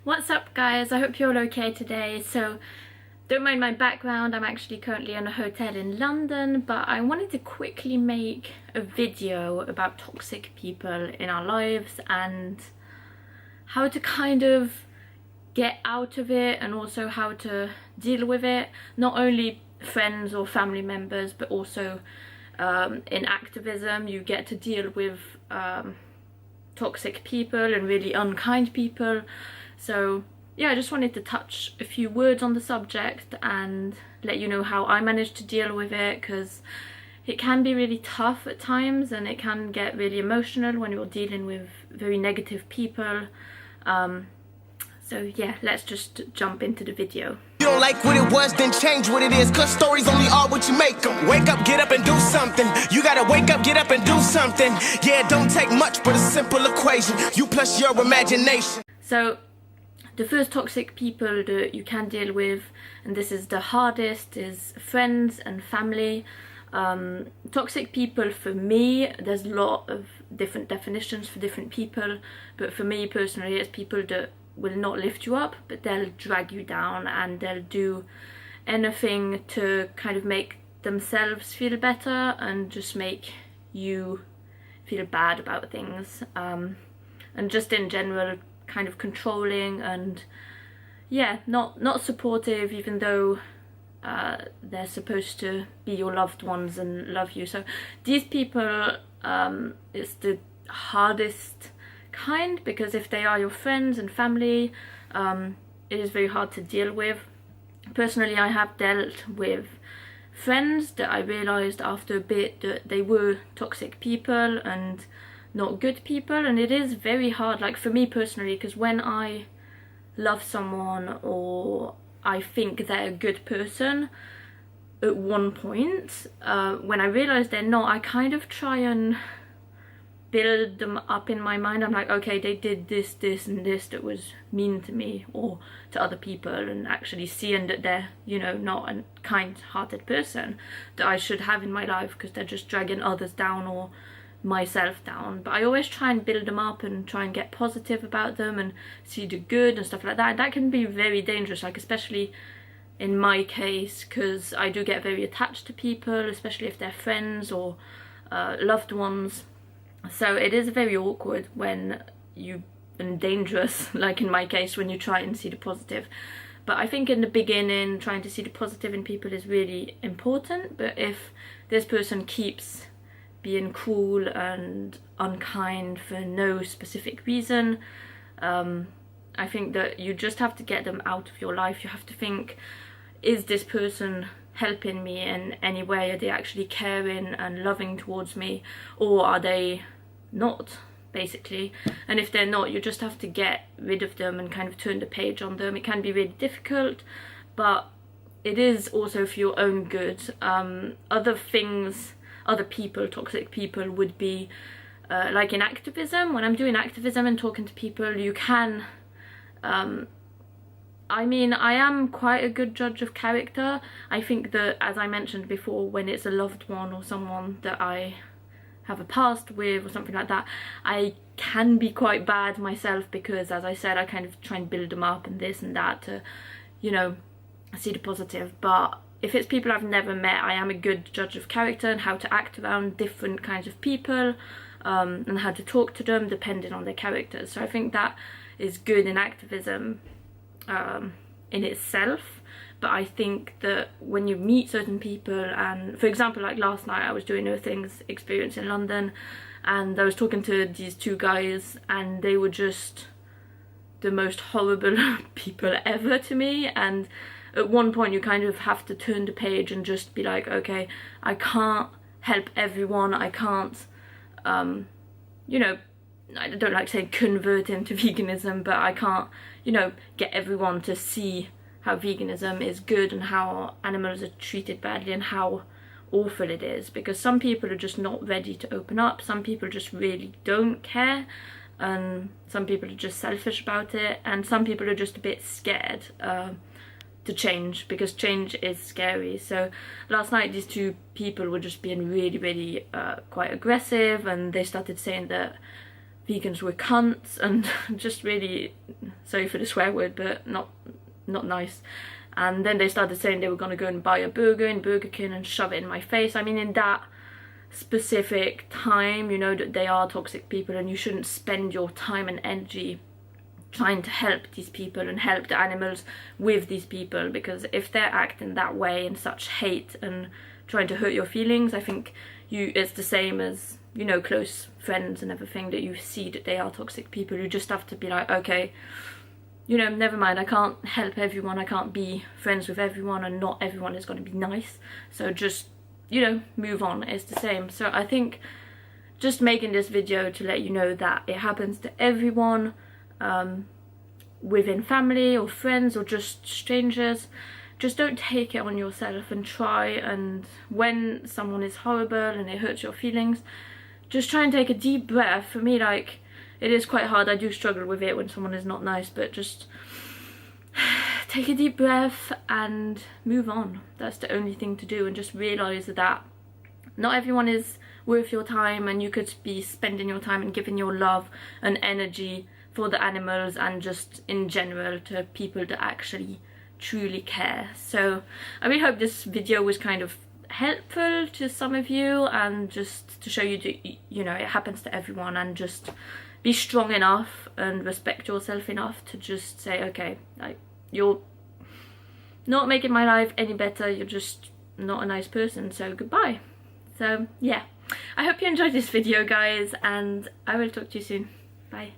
What's up guys, I hope you're all okay today. So don't mind my background, I'm actually currently in a hotel in London, but I wanted to quickly make a video about toxic people in our lives and how to kind of get out of it and also how to deal with it. Not only friends or family members, but also in activism you get to deal with toxic people and really unkind people. So yeah, I just wanted to touch a few words on the subject and let you know how I managed to deal with it, because it can be really tough at times and it can get really emotional when you're dealing with very negative people. So yeah, let's just jump into the video. You don't like what it was, then change what it is, cause stories only are what you make them. Wake up, get up and do something. You gotta wake up, get up and do something. Yeah, don't take much but a simple equation, you plus your imagination. So the first toxic people that you can deal with, and this is the hardest, is friends and family. Toxic people for me, there's a lot of different definitions for different people, but for me personally it's people that will not lift you up, but they'll drag you down and they'll do anything to kind of make themselves feel better and just make you feel bad about things, and just in general kind of controlling and yeah, not supportive, even though they're supposed to be your loved ones and love you. So these people, it's the hardest kind, because if they are your friends and family, it is very hard to deal with. Personally, I have dealt with friends that I realized after a bit that they were toxic people and not good people, and it is very hard, like for me personally, because when I love someone or I think they're a good person, at one point when I realize they're not, I kind of try and build them up in my mind. I'm like, okay, they did this and this that was mean to me or to other people, and actually seeing that they're, you know, not a kind-hearted person that I should have in my life, because they're just dragging others down or myself down. But I always try and build them up and try and get positive about them and see the good and stuff like that. And that can be very dangerous, like especially in my case, because I do get very attached to people, especially if they're friends or loved ones. So it is very awkward when you, and dangerous, like in my case, when you try and see the positive. But I think in the beginning, trying to see the positive in people is really important. But if this person keeps being cruel and unkind for no specific reason, I think that you just have to get them out of your life. You have to think, is this person helping me in any way? Are they actually caring and loving towards me, or are they not, basically? And if they're not, you just have to get rid of them and kind of turn the page on them. It can be really difficult, but it is also for your own good. Other people, toxic people, would be like in activism. When I'm doing activism and talking to people, you can I mean, I am quite a good judge of character. I think that, as I mentioned before, when it's a loved one or someone that I have a past with or something like that, I can be quite bad myself, because as I said, I kind of try and build them up and this and that to, you know, see the positive. But if it's people I've never met, I am a good judge of character and how to act around different kinds of people, and how to talk to them depending on their characters. So I think that is good in activism in itself. But I think that when you meet certain people, and for example, like last night I was doing a things experience in London, and I was talking to these two guys, and they were just the most horrible people ever to me. And at one point you kind of have to turn the page and just be like, okay, I can't help everyone, I can't you know, I don't like saying convert him to veganism, but I can't, you know, get everyone to see how veganism is good and how animals are treated badly and how awful it is, because some people are just not ready to open up, some people just really don't care, and some people are just selfish about it, and some people are just a bit scared to change, because change is scary. So last night these two people were just being really quite aggressive, and they started saying that vegans were cunts, and just really, sorry for the swear word, but not nice. And then they started saying they were going to go and buy a burger in Burger King and shove it in my face. I mean, in that specific time, you know that they are toxic people, and you shouldn't spend your time and energy trying to help these people and help the animals with these people, because if they're acting that way in such hate and trying to hurt your feelings, I think it's the same as, you know, close friends and everything, that you see that they are toxic people. You just have to be like, okay, you know, never mind, I can't help everyone, I can't be friends with everyone, and not everyone is going to be nice, so just, you know, move on. It's the same. So I think just making this video to let you know that it happens to everyone, within family or friends or just strangers. Just don't take it on yourself, and try, and when someone is horrible and it hurts your feelings, just try and take a deep breath. For me, like, it is quite hard, I do struggle with it when someone is not nice, but just take a deep breath and move on. That's the only thing to do, and just realise that not everyone is worth your time, and you could be spending your time and giving your love and energy for the animals and just in general to people that actually truly care. So I really hope this video was kind of helpful to some of you, and just to show you that, you know, it happens to everyone, and just be strong enough and respect yourself enough to just say, okay, like, you're not making my life any better, you're just not a nice person, so goodbye. So yeah, I hope you enjoyed this video, guys, and I will talk to you soon. Bye.